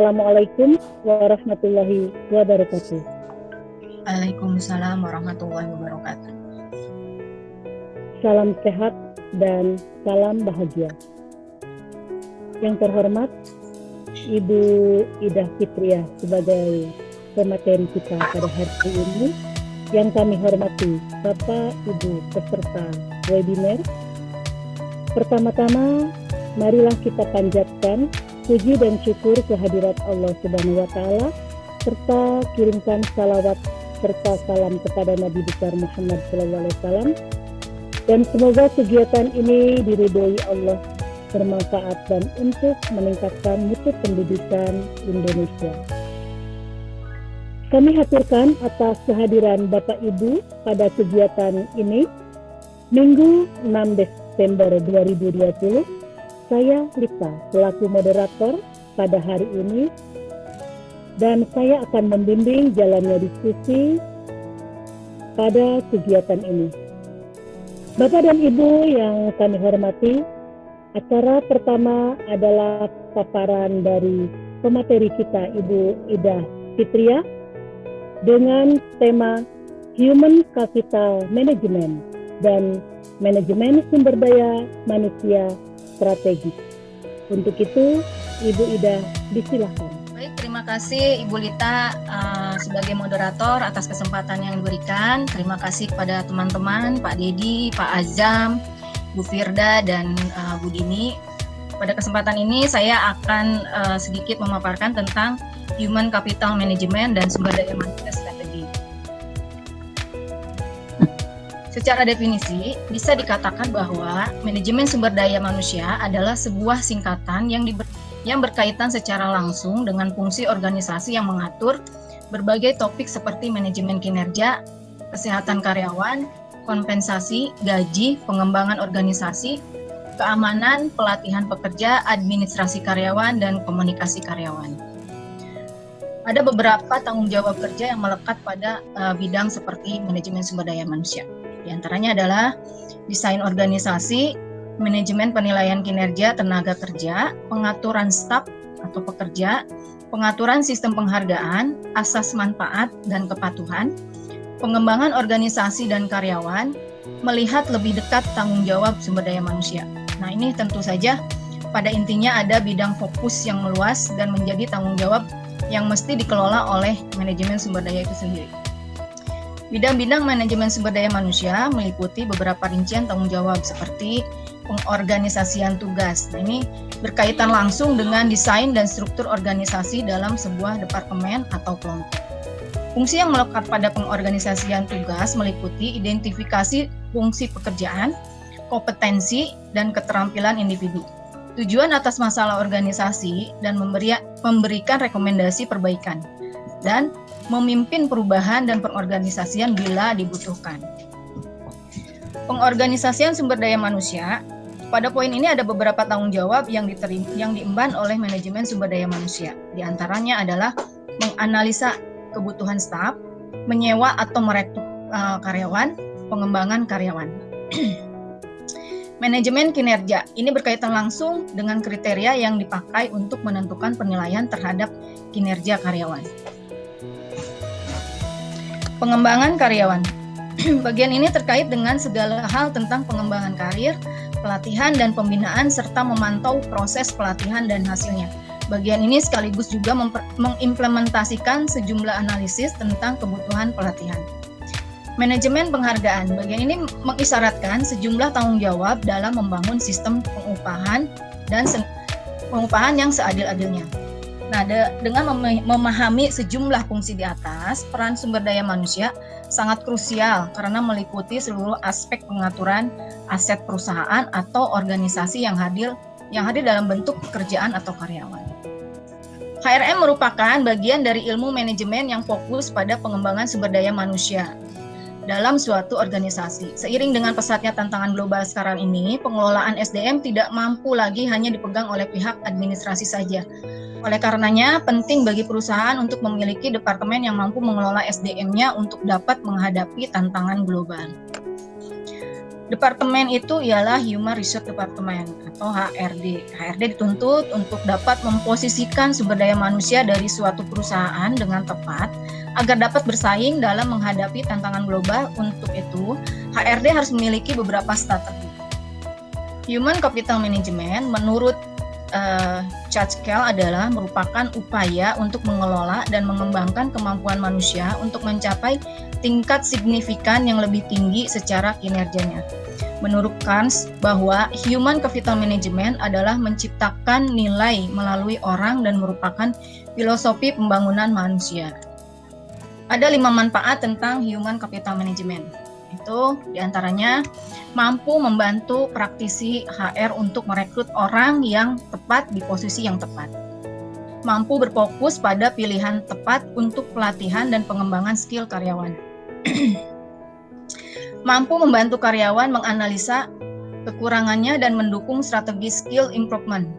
Assalamualaikum warahmatullahi wabarakatuh. Waalaikumsalam warahmatullahi wabarakatuh. Salam sehat dan salam bahagia. Yang terhormat Ibu Ida Fitriah sebagai pemateri kita pada hari ini. Yang kami hormati Bapak Ibu peserta webinar. Pertama-tama, marilah kita panjatkan puji dan syukur kehadirat Allah Subhanahu wa Ta'ala, serta kirimkan salawat serta salam kepada Nabi besar Muhammad SAW. Dan semoga kegiatan ini diridhoi Allah, bermanfaat dan untuk meningkatkan mutu pendidikan Indonesia. Kami haturkan atas kehadiran Bapak Ibu pada kegiatan ini, Minggu 6 Desember 2020, saya Lita selaku moderator pada hari ini, dan saya akan membimbing jalannya diskusi pada kegiatan ini. Bapak dan Ibu yang kami hormati, acara pertama adalah paparan dari pemateri kita Ibu Ida Fitriah dengan tema Human Capital Management dan Manajemen Sumber Daya Manusia Strategis. Untuk itu, Ibu Ida, disilakan. Baik, terima kasih Ibu Lita sebagai moderator atas kesempatan yang diberikan. Terima kasih kepada teman-teman, Pak Dedi, Pak Azam, Bu Firda, dan Bu Dini. Pada kesempatan ini saya akan sedikit memaparkan tentang Human Capital Management dan Sumber Daya Manusia Strategi. Secara definisi, bisa dikatakan bahwa manajemen sumber daya manusia adalah sebuah singkatan yang berkaitan secara langsung dengan fungsi organisasi yang mengatur berbagai topik seperti manajemen kinerja, kesehatan karyawan, kompensasi, gaji, pengembangan organisasi, keamanan, pelatihan pekerja, administrasi karyawan, dan komunikasi karyawan. Ada beberapa tanggung jawab kerja yang melekat pada bidang seperti manajemen sumber daya manusia. Di antaranya adalah desain organisasi, manajemen penilaian kinerja tenaga kerja, pengaturan staf atau pekerja, pengaturan sistem penghargaan, asas manfaat dan kepatuhan, pengembangan organisasi dan karyawan, melihat lebih dekat tanggung jawab sumber daya manusia. Nah, ini tentu saja pada intinya ada bidang fokus yang meluas dan menjadi tanggung jawab yang mesti dikelola oleh manajemen sumber daya itu sendiri. Bidang-bidang manajemen sumber daya manusia meliputi beberapa rincian tanggung jawab seperti pengorganisasian tugas. Nah, ini berkaitan langsung dengan desain dan struktur organisasi dalam sebuah departemen atau kelompok. Fungsi yang melekat pada pengorganisasian tugas meliputi identifikasi fungsi pekerjaan, kompetensi, dan keterampilan individu. Tujuan atas masalah organisasi dan memberikan rekomendasi perbaikan, dan memimpin perubahan dan pengorganisasian bila dibutuhkan. Pengorganisasian sumber daya manusia, pada poin ini ada beberapa tanggung jawab yang diemban oleh manajemen sumber daya manusia. Di antaranya adalah menganalisa kebutuhan staf, menyewa atau merekrut karyawan, pengembangan karyawan. Manajemen kinerja, ini berkaitan langsung dengan kriteria yang dipakai untuk menentukan penilaian terhadap kinerja karyawan. Pengembangan karyawan, bagian ini terkait dengan segala hal tentang pengembangan karir, pelatihan dan pembinaan, serta memantau proses pelatihan dan hasilnya. Bagian ini sekaligus juga mengimplementasikan sejumlah analisis tentang kebutuhan pelatihan. Manajemen penghargaan, bagian ini mengisyaratkan sejumlah tanggung jawab dalam membangun sistem pengupahan dan pengupahan yang seadil-adilnya. Nah, dengan memahami sejumlah fungsi di atas, peran sumber daya manusia sangat krusial karena meliputi seluruh aspek pengaturan aset perusahaan atau organisasi yang hadir dalam bentuk pekerjaan atau karyawan. HRM merupakan bagian dari ilmu manajemen yang fokus pada pengembangan sumber daya manusia dalam suatu organisasi. Seiring dengan pesatnya tantangan global sekarang ini, pengelolaan SDM tidak mampu lagi hanya dipegang oleh pihak administrasi saja. Oleh karenanya, penting bagi perusahaan untuk memiliki departemen yang mampu mengelola SDM-nya untuk dapat menghadapi tantangan global. Departemen itu ialah Human Resource Department atau HRD. HRD dituntut untuk dapat memposisikan sumber daya manusia dari suatu perusahaan dengan tepat agar dapat bersaing dalam menghadapi tantangan global. Untuk itu, HRD harus memiliki beberapa strategi. Human Capital Management menurut Churchill adalah merupakan upaya untuk mengelola dan mengembangkan kemampuan manusia untuk mencapai tingkat signifikan yang lebih tinggi secara kinerjanya. Menurut Keynes, bahwa Human Capital Management adalah menciptakan nilai melalui orang dan merupakan filosofi pembangunan manusia. Ada 5 manfaat tentang Human Capital Management. Itu diantaranya mampu membantu praktisi HR untuk merekrut orang yang tepat di posisi yang tepat. Mampu berfokus pada pilihan tepat untuk pelatihan dan pengembangan skill karyawan. Mampu membantu karyawan menganalisa kekurangannya dan mendukung strategi skill improvement.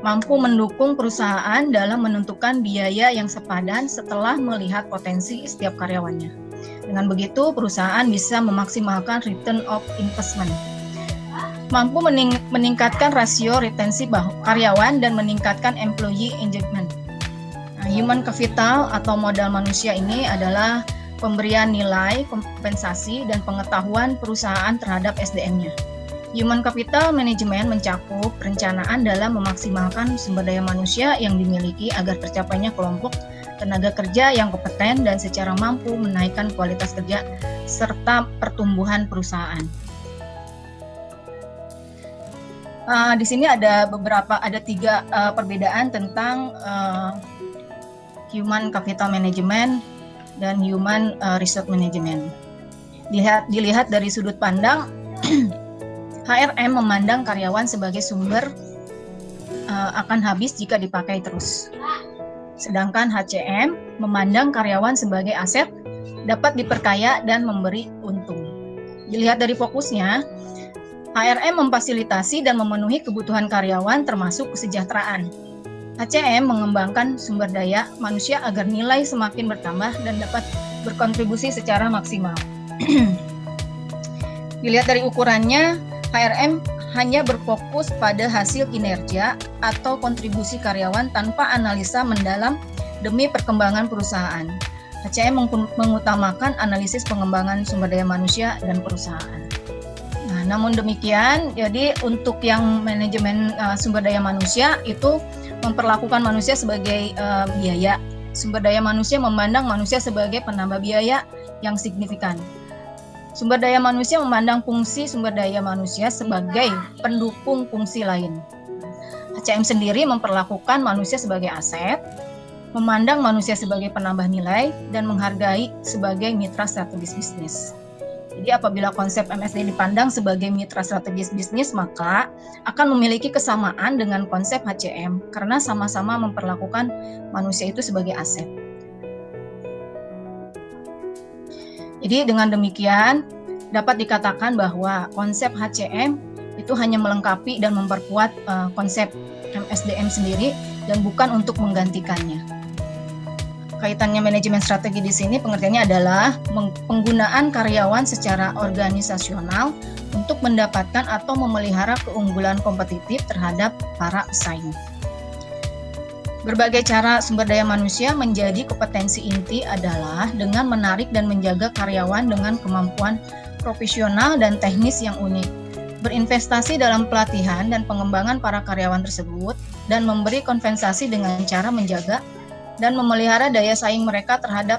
Mampu mendukung perusahaan dalam menentukan biaya yang sepadan setelah melihat potensi setiap karyawannya. Dengan begitu, perusahaan bisa memaksimalkan return of investment. Mampu meningkatkan rasio retensi karyawan dan meningkatkan employee engagement. Human capital atau modal manusia ini adalah pemberian nilai, kompensasi, dan pengetahuan perusahaan terhadap SDM-nya. Human Capital Management mencakup perencanaan dalam memaksimalkan sumber daya manusia yang dimiliki agar tercapainya kelompok tenaga kerja yang kompeten dan secara mampu menaikkan kualitas kerja serta pertumbuhan perusahaan. Di sini ada 3 perbedaan tentang Human Capital Management dan Human Resource Management. Dilihat dari sudut pandang, HRM memandang karyawan sebagai sumber akan habis jika dipakai terus. Sedangkan HCM memandang karyawan sebagai aset, dapat diperkaya dan memberi untung. Dilihat dari fokusnya, HRM memfasilitasi dan memenuhi kebutuhan karyawan termasuk kesejahteraan. HCM mengembangkan sumber daya manusia agar nilai semakin bertambah dan dapat berkontribusi secara maksimal. Dilihat dari ukurannya, HRM hanya berfokus pada hasil kinerja atau kontribusi karyawan tanpa analisa mendalam demi perkembangan perusahaan. HCM mengutamakan analisis pengembangan sumber daya manusia dan perusahaan. Namun demikian, jadi untuk yang manajemen sumber daya manusia itu memperlakukan manusia sebagai biaya. Sumber daya manusia memandang manusia sebagai penambah biaya yang signifikan. Sumber daya manusia memandang fungsi sumber daya manusia sebagai pendukung fungsi lain. HCM sendiri memperlakukan manusia sebagai aset, memandang manusia sebagai penambah nilai, dan menghargai sebagai mitra strategis bisnis. Jadi apabila konsep MSD dipandang sebagai mitra strategis bisnis, maka akan memiliki kesamaan dengan konsep HCM karena sama-sama memperlakukan manusia itu sebagai aset. Jadi dengan demikian dapat dikatakan bahwa konsep HCM itu hanya melengkapi dan memperkuat konsep MSDM sendiri dan bukan untuk menggantikannya. Kaitannya manajemen strategi di sini pengertiannya adalah penggunaan karyawan secara organisasional untuk mendapatkan atau memelihara keunggulan kompetitif terhadap para pesaing. Berbagai cara sumber daya manusia menjadi kompetensi inti adalah dengan menarik dan menjaga karyawan dengan kemampuan profesional dan teknis yang unik, berinvestasi dalam pelatihan dan pengembangan para karyawan tersebut, dan memberi kompensasi dengan cara menjaga dan memelihara daya saing mereka terhadap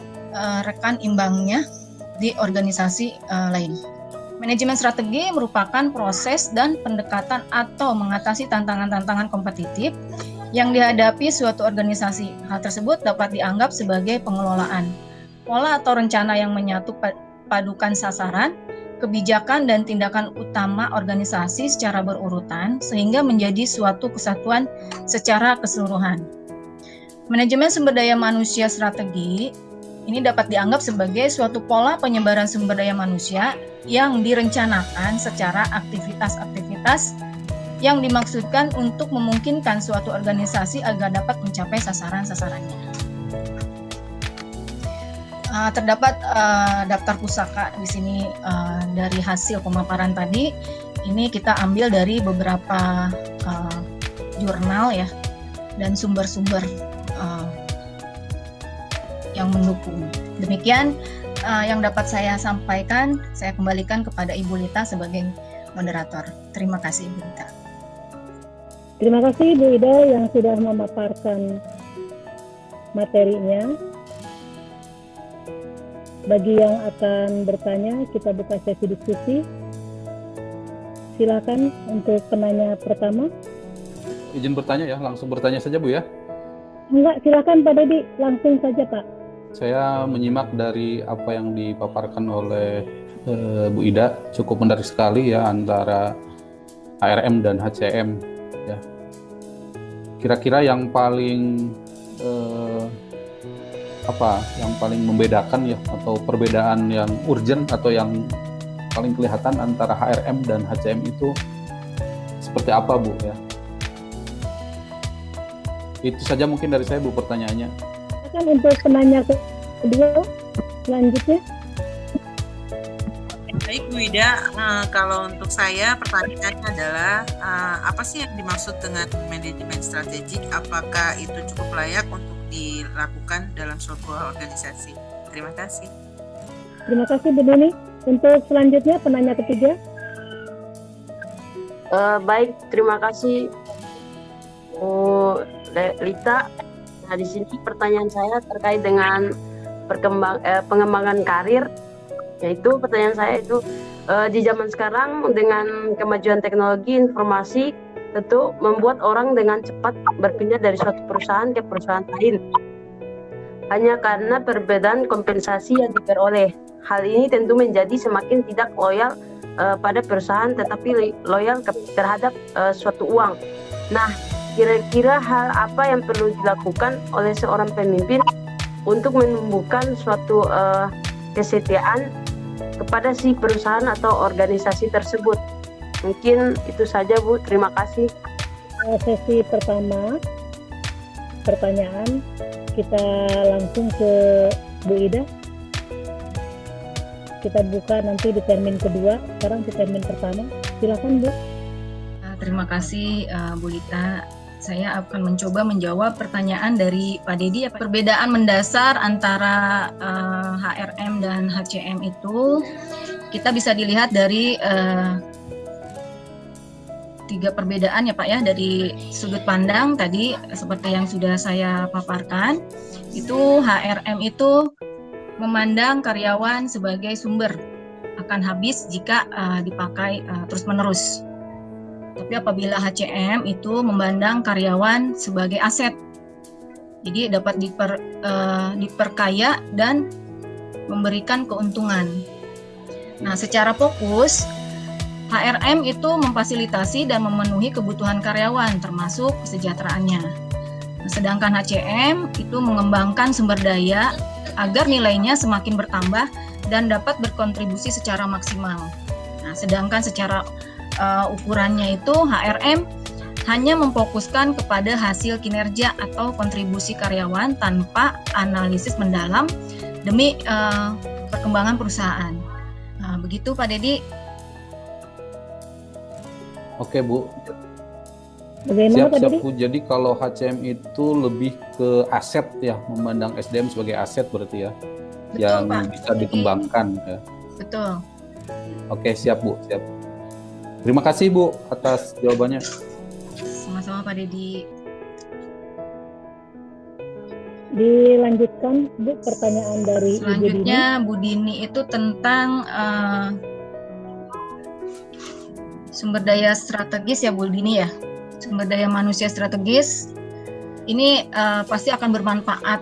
rekan imbangnya di organisasi lain. Manajemen strategi merupakan proses dan pendekatan atau mengatasi tantangan-tantangan kompetitif yang dihadapi suatu organisasi. Hal tersebut dapat dianggap sebagai pengelolaan, pola atau rencana yang menyatu padukan sasaran, kebijakan, dan tindakan utama organisasi secara berurutan sehingga menjadi suatu kesatuan secara keseluruhan. Manajemen sumber daya manusia strategi ini dapat dianggap sebagai suatu pola penyebaran sumber daya manusia yang direncanakan secara aktivitas-aktivitas yang dimaksudkan untuk memungkinkan suatu organisasi agar dapat mencapai sasaran-sasarannya. Terdapat daftar pusaka di sini dari hasil pemaparan tadi. Ini kita ambil dari beberapa jurnal ya dan sumber-sumber yang mendukung. Demikian yang dapat saya sampaikan. Saya kembalikan kepada Ibu Lita sebagai moderator. Terima kasih Ibu Lita. Terima kasih Bu Ida yang sudah memaparkan materinya. Bagi yang akan bertanya, kita buka sesi diskusi. Silakan untuk penanya pertama. Izin bertanya ya, langsung bertanya saja Bu ya. Enggak, silakan Pak Dedi, langsung saja Pak. Saya menyimak dari apa yang dipaparkan oleh Bu Ida, cukup menarik sekali ya antara HRM dan HCM ya. Kira-kira yang paling yang paling membedakan ya, atau perbedaan yang urgent atau yang paling kelihatan antara HRM dan HCM itu seperti apa Bu ya? Itu saja mungkin dari saya Bu pertanyaannya. Silakan untuk penanya kedua selanjutnya. Baik Bu Ida, kalau untuk saya pertanyaannya adalah apa sih yang dimaksud dengan manajemen strategik? Apakah itu cukup layak untuk dilakukan dalam sebuah organisasi? Terima kasih. Terima kasih Bu Dini. Untuk selanjutnya penanya ketiga. Baik, terima kasih Bu Lita. Nah, di sini pertanyaan saya terkait dengan pengembangan karir. Yaitu pertanyaan saya itu di zaman sekarang dengan kemajuan teknologi informasi tentu membuat orang dengan cepat berpindah dari suatu perusahaan ke perusahaan lain hanya karena perbedaan kompensasi yang diperoleh. Hal ini tentu menjadi semakin tidak loyal pada perusahaan tetapi loyal terhadap suatu uang. Nah, kira-kira hal apa yang perlu dilakukan oleh seorang pemimpin untuk menumbuhkan suatu kesetiaan kepada si perusahaan atau organisasi tersebut? Mungkin itu saja Bu, terima kasih. Sesi pertama pertanyaan kita langsung ke Bu Ida. Kita buka nanti di termin kedua, sekarang di termin pertama. Silakan Bu. Terima kasih Bu Lita. Saya akan mencoba menjawab pertanyaan dari Pak Dedi. Perbedaan mendasar antara HRM dan HCM itu kita bisa dilihat dari 3 perbedaan ya Pak ya, dari sudut pandang tadi seperti yang sudah saya paparkan. Itu HRM itu memandang karyawan sebagai sumber, akan habis jika dipakai terus-menerus. Tapi apabila HCM itu memandang karyawan sebagai aset, jadi dapat diperkaya dan memberikan keuntungan. Nah, secara fokus HRM itu memfasilitasi dan memenuhi kebutuhan karyawan termasuk kesejahteraannya. Sedangkan HCM itu mengembangkan sumber daya agar nilainya semakin bertambah dan dapat berkontribusi secara maksimal. Nah, sedangkan secara ukurannya itu HRM hanya memfokuskan kepada hasil kinerja atau kontribusi karyawan tanpa analisis mendalam demi perkembangan perusahaan. Nah, begitu Pak Dedi. Oke Bu. Bagaimana Pak Dedi? Siap Bu. Jadi kalau HCM itu lebih ke aset ya, memandang SDM sebagai aset berarti ya. Betul, yang Pak. bisa dikembangkan ya. Betul. Oke, siap Bu, siap. Terima kasih Bu atas jawabannya. Sama-sama Pak Dedi. Dilanjutkan Bu pertanyaan dari Ibu Dini. Selanjutnya Bu Dini itu tentang sumber daya strategis ya Bu Dini ya. Sumber daya manusia strategis ini pasti akan bermanfaat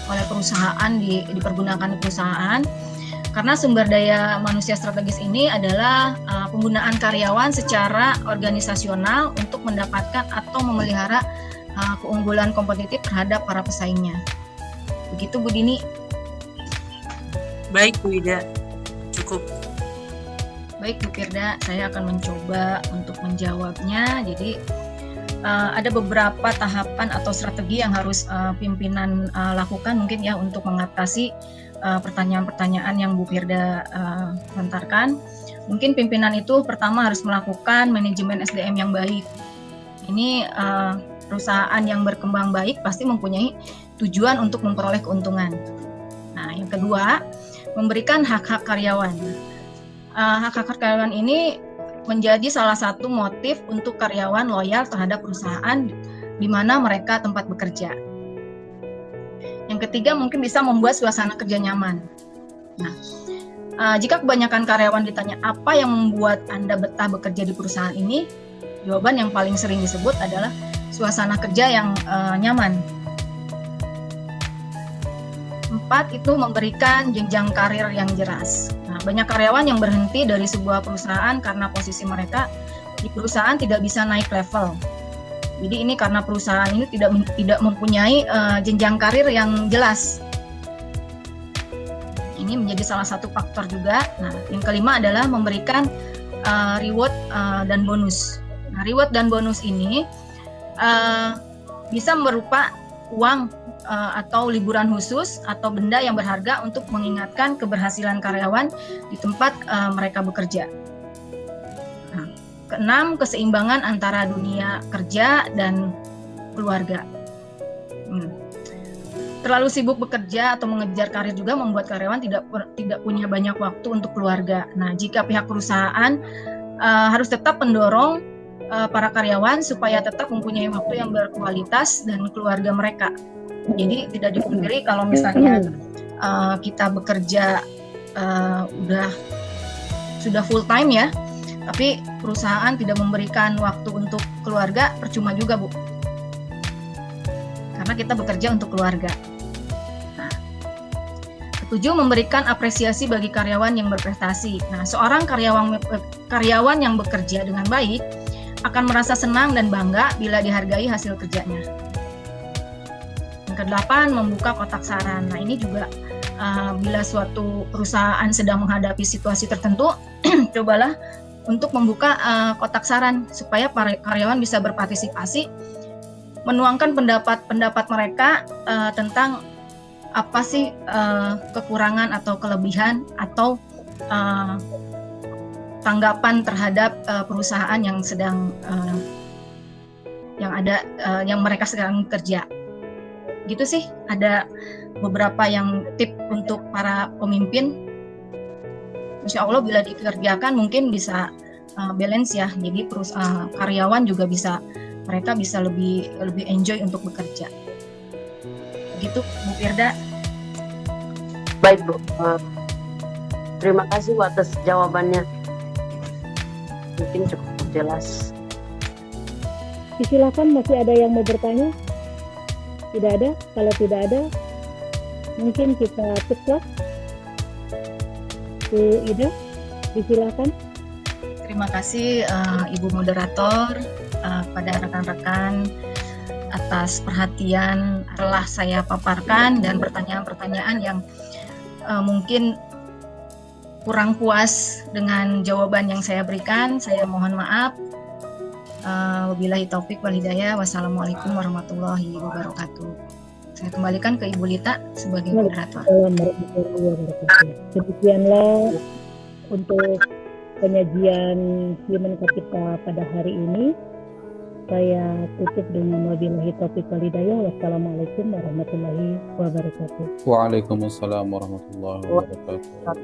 oleh perusahaan, dipergunakan di perusahaan, karena sumber daya manusia strategis ini adalah penggunaan karyawan secara organisasional untuk mendapatkan atau memelihara keunggulan kompetitif terhadap para pesaingnya. Begitu Bu Dini. Baik Bu Ida, cukup. Baik Bu Firda, saya akan mencoba untuk menjawabnya. Jadi ada beberapa tahapan atau strategi yang harus pimpinan lakukan mungkin ya untuk mengatasi pertanyaan-pertanyaan yang Bu Firda lontarkan. Mungkin pimpinan itu pertama harus melakukan manajemen SDM yang baik. Ini perusahaan yang berkembang baik pasti mempunyai tujuan untuk memperoleh keuntungan. Nah, yang kedua, memberikan hak-hak karyawan. Hak-hak karyawan ini menjadi salah satu motif untuk karyawan loyal terhadap perusahaan di mana mereka tempat bekerja. Yang ketiga, mungkin bisa membuat suasana kerja nyaman. Nah, jika kebanyakan karyawan ditanya apa yang membuat Anda betah bekerja di perusahaan ini, jawaban yang paling sering disebut adalah suasana kerja yang nyaman. 4, itu memberikan jenjang karir yang jelas. Nah, banyak karyawan yang berhenti dari sebuah perusahaan karena posisi mereka di perusahaan tidak bisa naik level. Jadi ini karena perusahaan ini tidak mempunyai jenjang karir yang jelas. Ini menjadi salah satu faktor juga. Nah, yang kelima adalah memberikan reward dan bonus. Nah, reward dan bonus ini bisa berupa uang atau liburan khusus atau benda yang berharga untuk mengingatkan keberhasilan karyawan di tempat mereka bekerja. Nah, keenam, keseimbangan antara dunia kerja dan keluarga. Terlalu sibuk bekerja atau mengejar karir juga membuat karyawan tidak punya banyak waktu untuk keluarga. Nah, jika pihak perusahaan harus tetap mendorong para karyawan supaya tetap mempunyai waktu yang berkualitas dan keluarga mereka. Jadi tidak dipungkiri kalau misalnya kita bekerja sudah full time ya, tapi perusahaan tidak memberikan waktu untuk keluarga, percuma juga Bu. Karena kita bekerja untuk keluarga. Nah, ketujuh, memberikan apresiasi bagi karyawan yang berprestasi. Nah, seorang karyawan yang bekerja dengan baik akan merasa senang dan bangga bila dihargai hasil kerjanya. Yang ke-8, membuka kotak saran. Nah, ini juga bila suatu perusahaan sedang menghadapi situasi tertentu, cobalah untuk membuka kotak saran supaya para karyawan bisa berpartisipasi, menuangkan pendapat mereka tentang apa sih kekurangan atau kelebihan atau tanggapan terhadap perusahaan yang sedang yang mereka sedang kerja. Gitu sih, ada beberapa yang tip untuk para pemimpin. Insya Allah bila dikerjakan mungkin bisa balance ya. Jadi karyawan juga mereka bisa lebih enjoy untuk bekerja. Begitu Bu Firda. Baik Bu, terima kasih Bu atas jawabannya. Mungkin cukup jelas. Silakan, masih ada yang mau bertanya? Tidak ada? Kalau tidak ada, mungkin kita ceklah. Bu Ida, disilakan. Terima kasih Ibu Moderator, pada rekan-rekan atas perhatian telah saya paparkan dan pertanyaan-pertanyaan yang mungkin kurang puas dengan jawaban yang saya berikan. Saya mohon maaf. Wabillahi taufik wal hidayah. Wassalamualaikum warahmatullahi wabarakatuh. Saya kembalikan ke Ibu Lita sebagai moderator. Demikianlah untuk penyajian Human Capital pada hari ini. Saya tutup dengan wabillahi taufik wal hidayah. Wassalamualaikum warahmatullahi wabarakatuh. Waalaikumsalam warahmatullahi wabarakatuh.